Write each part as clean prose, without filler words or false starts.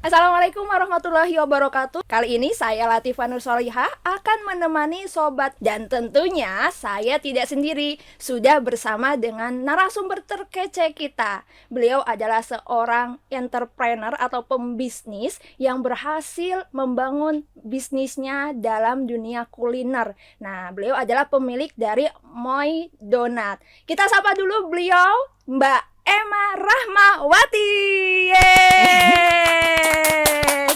Assalamualaikum warahmatullahi wabarakatuh. Kali ini saya Latifah Nursolihah akan menemani sobat, dan tentunya saya tidak sendiri, sudah bersama dengan narasumber terkece kita. Beliau adalah seorang entrepreneur atau pembisnis yang berhasil membangun bisnisnya dalam dunia kuliner. Nah, beliau adalah pemilik dari Moy Donat. Kita sapa dulu beliau, Mbak Emma Rahmawati. Yeay.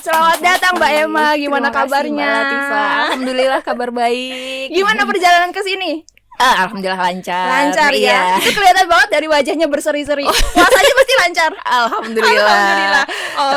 Selamat datang Mbak Emma. Gimana kabarnya? Mbak Latifah. Alhamdulillah kabar baik. Gimana perjalanan ke sini? Alhamdulillah lancar. Lancar ya. Itu kelihatan banget dari wajahnya berseri-seri. Puasanya pasti lancar. Alhamdulillah. Alhamdulillah.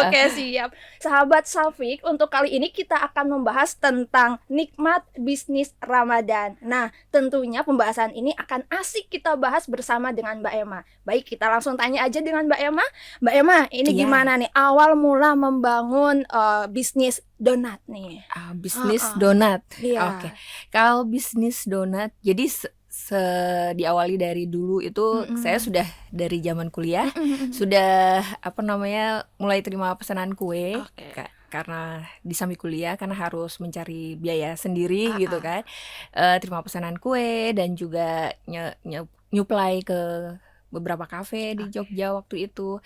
Oke, siap. Sahabat Safik, untuk kali ini kita akan membahas tentang nikmat bisnis Ramadan. Nah, tentunya pembahasan ini akan asik kita bahas bersama dengan Mbak Emma. Baik, kita langsung tanya aja dengan Mbak Emma. Mbak Emma, ini gimana nih awal mula membangun bisnis donat nih? Bisnis donat. Iya. Oke. Kalau bisnis donat, jadi diawali dari dulu itu saya sudah dari zaman kuliah sudah mulai terima pesanan kue. Karena di samping kuliah karena harus mencari biaya sendiri gitu kan. Terima pesanan kue dan juga nyuplai ke beberapa kafe di Jogja waktu itu.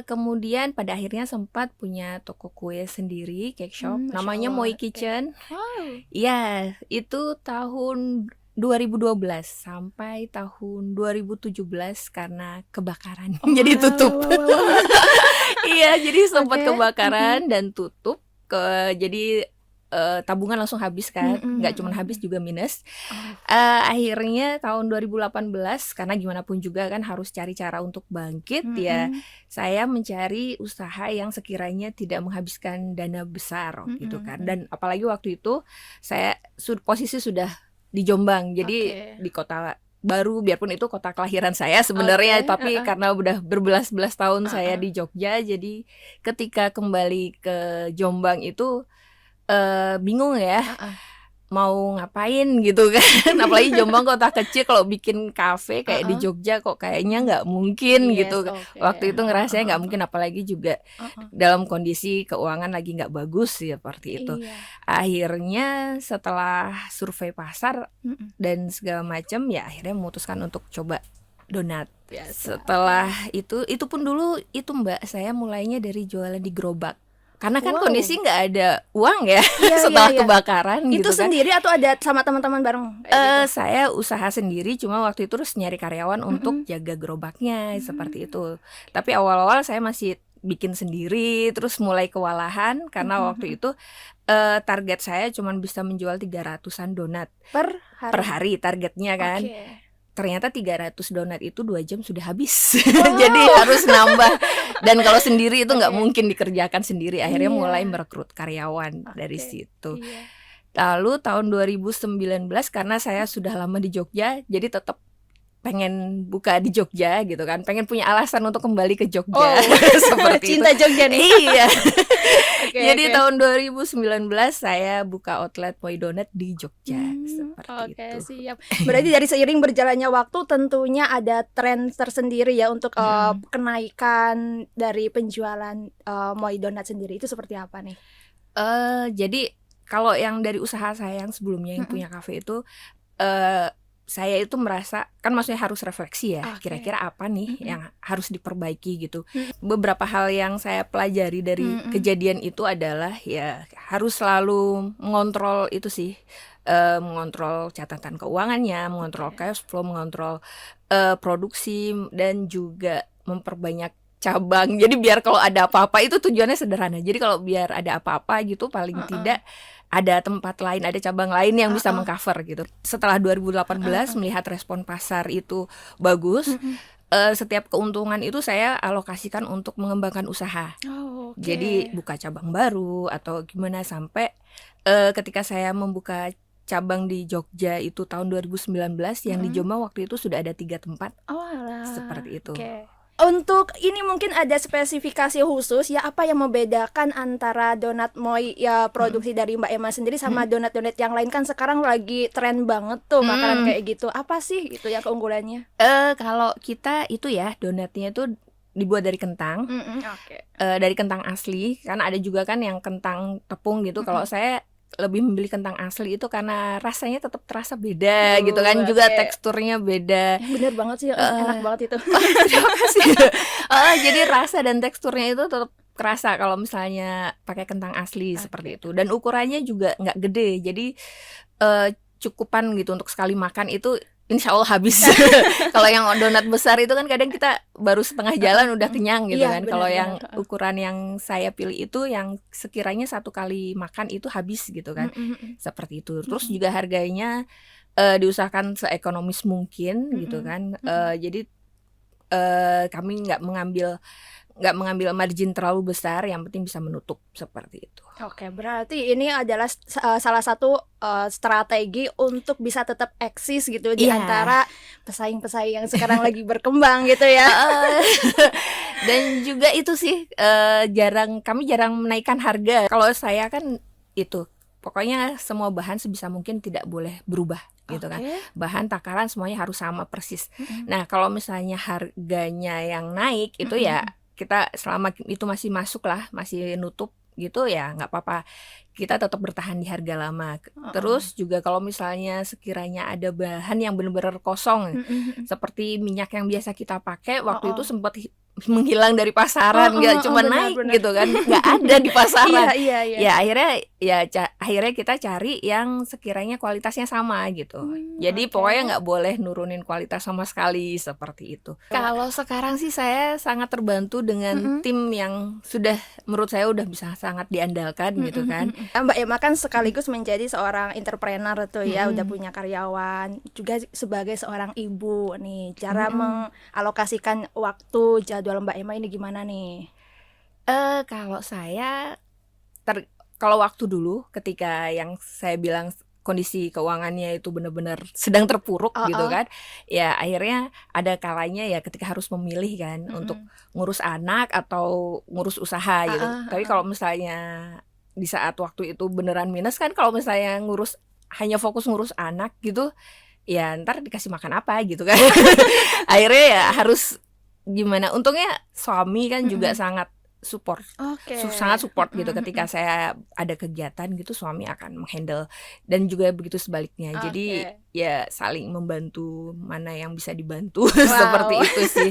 Kemudian pada akhirnya sempat punya toko kue sendiri, cake shop, namanya Moy Kitchen. Iya, itu tahun 2012 sampai tahun 2017 karena kebakaran. Jadi tutup. Iya, jadi sempat kebakaran dan tutup. Jadi tabungan langsung habis kan, nggak cuma habis juga minus. Akhirnya tahun 2018 karena gimana pun juga kan harus cari cara untuk bangkit ya. Saya mencari usaha yang sekiranya tidak menghabiskan dana besar gitu kan. Dan apalagi waktu itu saya posisi sudah di Jombang, jadi di kota baru, biarpun itu kota kelahiran saya sebenarnya, tapi karena udah berbelas-belas tahun saya di Jogja, jadi ketika kembali ke Jombang itu bingung ya mau ngapain gitu kan. Apalagi Jombang kota kecil, kalau bikin kafe kayak di Jogja kok kayaknya nggak mungkin gitu. Waktu itu ngerasanya nggak mungkin, apalagi juga dalam kondisi keuangan lagi nggak bagus ya, seperti itu. Akhirnya setelah survei pasar dan segala macam ya, akhirnya memutuskan untuk coba donat. Setelah itu pun dulu itu Mbak, saya mulainya dari jualan di gerobak. Karena kan kondisi nggak ada uang ya, setelah kebakaran itu gitu kan. Sendiri atau ada sama teman-teman bareng? Saya usaha sendiri, cuma waktu itu terus nyari karyawan untuk jaga gerobaknya seperti itu. Tapi awal-awal saya masih bikin sendiri, terus mulai kewalahan karena waktu itu target saya cuma bisa menjual 300-an donat per hari targetnya kan. Ternyata 300 donat itu 2 jam sudah habis. Jadi harus nambah. Dan kalau sendiri itu nggak mungkin dikerjakan sendiri. Akhirnya mulai merekrut karyawan dari situ. Lalu tahun 2019 karena saya sudah lama di Jogja, jadi tetap pengen buka di Jogja gitu kan, pengen punya alasan untuk kembali ke Jogja. Seperti cinta itu. Jogja nih. Iya. Jadi tahun 2019 saya buka outlet Moy Donat di Jogja. Seperti itu. Siap. Berarti dari seiring berjalannya waktu tentunya ada tren tersendiri ya untuk kenaikan dari penjualan Moy Donat sendiri. Itu seperti apa nih? Jadi kalau yang dari usaha saya yang sebelumnya yang punya kafe itu saya itu merasa, kan maksudnya harus refleksi ya, kira-kira apa nih yang harus diperbaiki gitu. Beberapa hal yang saya pelajari dari kejadian itu adalah ya harus selalu mengontrol itu sih, mengontrol catatan keuangannya, mengontrol cash flow, mengontrol produksi, dan juga memperbanyak cabang. Jadi biar kalau ada apa-apa itu tujuannya sederhana. Jadi kalau biar ada apa-apa gitu paling tidak ada tempat lain, ada cabang lain yang bisa mengcover gitu. Setelah 2018 melihat respon pasar itu bagus, setiap keuntungan itu saya alokasikan untuk mengembangkan usaha. Jadi buka cabang baru atau gimana, sampai ketika saya membuka cabang di Jogja itu tahun 2019, yang di Jombang waktu itu sudah ada 3 tempat. Seperti itu. Untuk ini mungkin ada spesifikasi khusus ya, apa yang membedakan antara donat Moy ya produksi dari Mbak Emma sendiri sama donat-donat yang lain? Kan sekarang lagi tren banget tuh makanan kayak gitu. Apa sih itu ya keunggulannya? Kalau kita itu ya donatnya itu dibuat dari kentang. Oke. Dari kentang asli, karena ada juga kan yang kentang tepung gitu. Kalau saya lebih memilih kentang asli itu karena rasanya tetap terasa beda gitu kan, juga teksturnya beda. Bener banget sih, enak banget itu. Terima kasih. Jadi rasa dan teksturnya itu tetap kerasa kalau misalnya pakai kentang asli seperti itu. Dan ukurannya juga nggak gede, jadi cukupan gitu untuk sekali makan itu insya Allah habis. Kalau yang donat besar itu kan kadang kita baru setengah jalan udah kenyang gitu kan. Kalau yang ukuran yang saya pilih itu yang sekiranya satu kali makan itu habis gitu kan. Seperti itu. Terus juga harganya diusahakan seekonomis mungkin gitu kan. Jadi kami nggak mengambil margin terlalu besar, yang penting bisa menutup seperti itu. Oke, berarti ini adalah salah satu strategi untuk bisa tetap eksis gitu di antara pesaing-pesaing yang sekarang lagi berkembang gitu ya. Dan juga itu sih kami jarang menaikkan harga. Kalau saya kan itu pokoknya semua bahan sebisa mungkin tidak boleh berubah gitu kan. Bahan takaran semuanya harus sama persis. Nah, kalau misalnya harganya yang naik itu ya kita selama itu masih masuk lah, masih nutup gitu ya nggak apa-apa, kita tetap bertahan di harga lama. Terus juga kalau misalnya sekiranya ada bahan yang benar-benar kosong, seperti minyak yang biasa kita pakai waktu itu sempat menghilang dari pasaran, nggak cuma naik gitu kan, nggak ada di pasaran. Ya akhirnya kita cari yang sekiranya kualitasnya sama gitu. Jadi pokoknya nggak boleh nurunin kualitas sama sekali seperti itu. Kalau sekarang sih saya sangat terbantu dengan tim yang sudah menurut saya udah bisa sangat diandalkan gitu kan. Mbak Emma kan sekaligus menjadi seorang entrepreneur tuh ya, udah punya karyawan, juga sebagai seorang ibu nih. Cara mengalokasikan waktu, jadwal Mbak Emma ini gimana nih? Kalau saya kalau waktu dulu ketika yang saya bilang kondisi keuangannya itu benar-benar sedang terpuruk gitu kan, ya akhirnya ada kalanya ya ketika harus memilih kan untuk ngurus anak atau ngurus usaha gitu. Tapi kalau misalnya di saat waktu itu beneran minus kan, kalau misalnya hanya fokus ngurus anak gitu, ya ntar dikasih makan apa gitu kan. Akhirnya ya harus gimana, untungnya suami kan juga sangat support, sangat support gitu. Ketika saya ada kegiatan gitu, suami akan menghandle, dan juga begitu sebaliknya. Jadi ya saling membantu mana yang bisa dibantu. Seperti itu sih.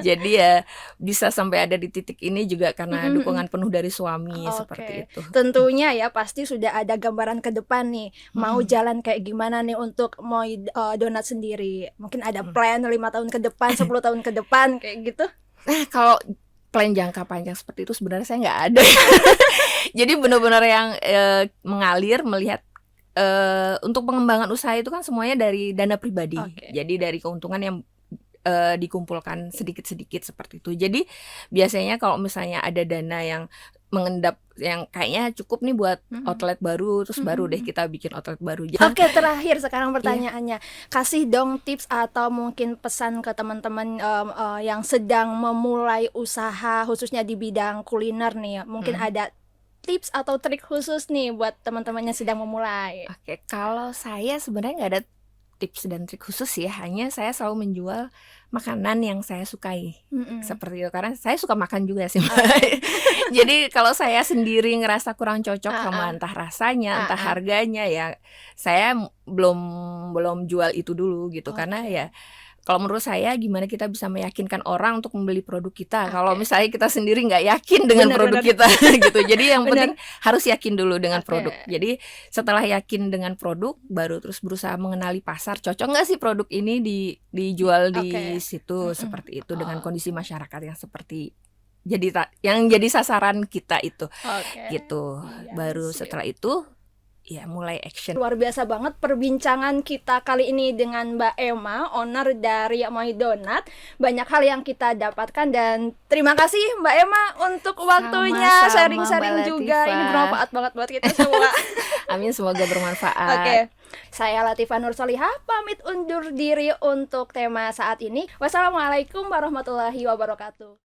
Jadi ya bisa sampai ada di titik ini juga karena dukungan penuh dari suami. Seperti itu. Tentunya ya pasti sudah ada gambaran ke depan nih, mau jalan kayak gimana nih untuk mau donat sendiri. Mungkin ada plan 5 tahun ke depan, 10 tahun ke depan kayak gitu. Nah, kalau plan jangka panjang seperti itu sebenarnya saya nggak ada. Jadi benar-benar yang mengalir, melihat untuk pengembangan usaha itu kan semuanya dari dana pribadi. Jadi dari keuntungan yang dikumpulkan sedikit-sedikit seperti itu. Jadi biasanya kalau misalnya ada dana yang mengendap, yang kayaknya cukup nih buat outlet baru, terus baru deh kita bikin outlet baru. Oke, terakhir sekarang pertanyaannya, kasih dong tips atau mungkin pesan ke teman-teman yang sedang memulai usaha khususnya di bidang kuliner nih. Mungkin ada tips atau trik khusus nih buat teman-teman yang sedang memulai. Oke, kalau saya sebenarnya nggak ada tips dan trik khusus ya, hanya saya selalu menjual makanan yang saya sukai. Seperti itu, karena saya suka makan juga sih. Jadi kalau saya sendiri ngerasa kurang cocok sama entah rasanya, entah harganya, ya saya belum jual itu dulu gitu. Karena ya kalau menurut saya gimana kita bisa meyakinkan orang untuk membeli produk kita kalau misalnya kita sendiri nggak yakin dengan produk kita gitu. Jadi yang penting harus yakin dulu dengan produk. Jadi setelah yakin dengan produk, baru terus berusaha mengenali pasar, cocok nggak sih produk ini dijual di situ, seperti itu, dengan kondisi masyarakat yang seperti yang jadi sasaran kita itu, gitu. Baru setelah itu ya mulai action. Luar biasa banget perbincangan kita kali ini dengan Mbak Emma, owner dari My Donat. Banyak hal yang kita dapatkan, dan terima kasih Mbak Emma untuk waktunya, sharing-sharing juga. Ini bermanfaat banget buat kita semua. Amin, semoga bermanfaat. Saya Latifah Nur Solihah pamit undur diri untuk tema saat ini. Wassalamualaikum warahmatullahi wabarakatuh.